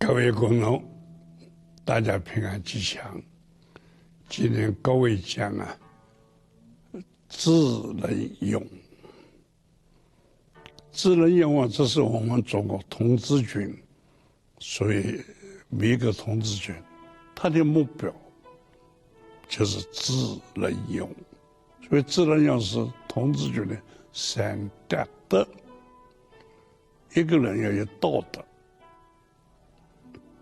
各位观众，大家平安吉祥。今天各位讲智能勇。智能勇这是我们中国童子军，所以每个童子军他的目标就是智能勇。所以智能勇是童子军的三大德。一个人要有道德，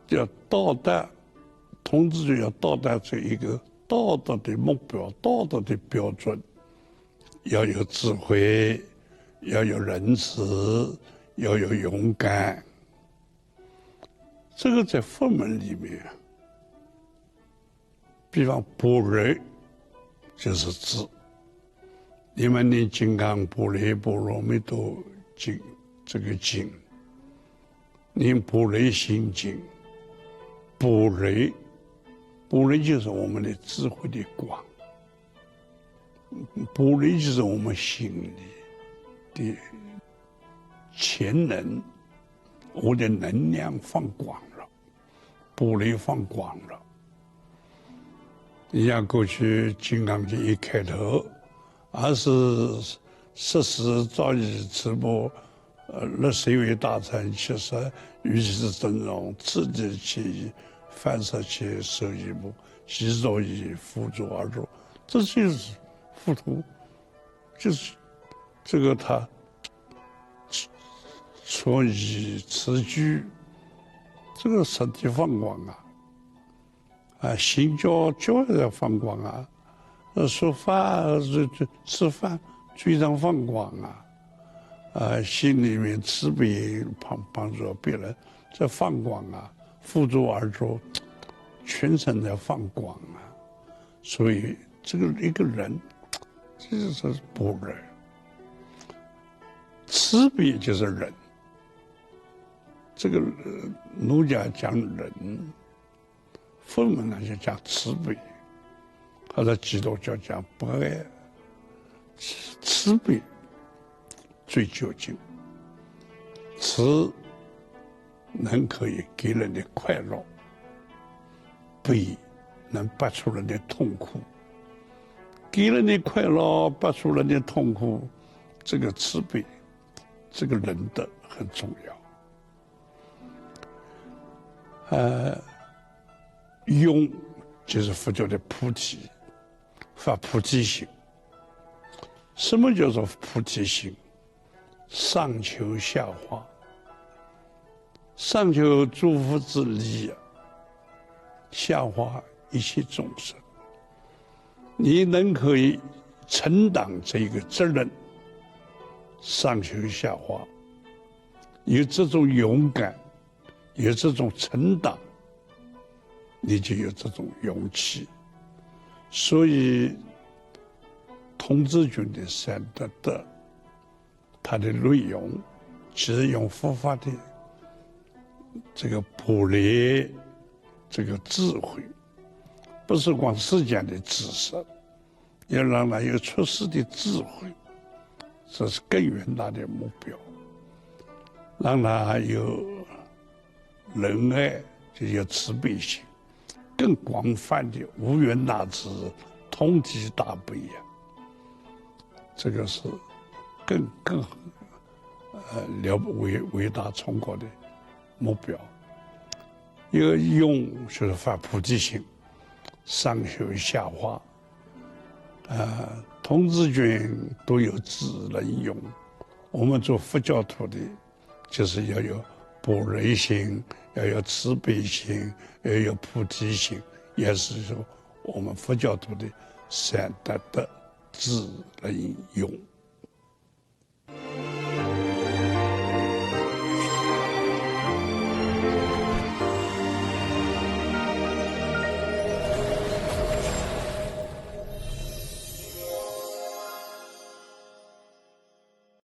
要到达童子军要到达这一个道德的目标、道德的标准，要有智慧，要有仁慈，要有勇敢。这个在佛门里面，比方般若就是智。你们念《金刚般若波罗蜜多经》这个经，念《般若心经》。般若就是我们的智慧的光，般若就是我们心里的潜能，我的能量放光了，般若放光了。你像过去《金刚经》一开头，20摄氏照以持钵，60位大乘，70于其真容，次第其意。反射其受益目，习作以辅助而作，这就是佛陀，就是这个他所以持居，这个身体放光心教也要放光说法吃饭嘴上放光心里面慈悲帮助别人，这放光辅助而作，全身在放光所以这个一个人，这就是般若。慈悲就是仁，这个儒家讲仁，佛门呢就讲慈悲，或者基督教讲博爱。慈悲最究竟，慈能可以给人的快乐，悲能拔出人的痛苦。给人的快乐，拔出人的痛苦，这个慈悲，这个仁德很重要。勇就是佛教的菩提，发菩提心。什么叫做菩提心？上求下化。上求诸佛之利，下化一切众生。你能可以承担这个责任，上求下化，有这种勇敢，有这种承担，你就有这种勇气。所以童子军的三大德，它的内容就是用佛法的这个般若，这个智慧，不是光世间的知识，要让他有出世的智慧，这是更远大的目标。让他有仁爱，就有慈悲心，更广泛的无缘大慈，同体大悲这个是更伟大崇高的目标。一个勇就是发菩提心，上修下化。童子军都有智能勇，我们做佛教徒的，就是要有般若心，要有慈悲心，要有菩提心，也是说我们佛教徒的三大德智能勇。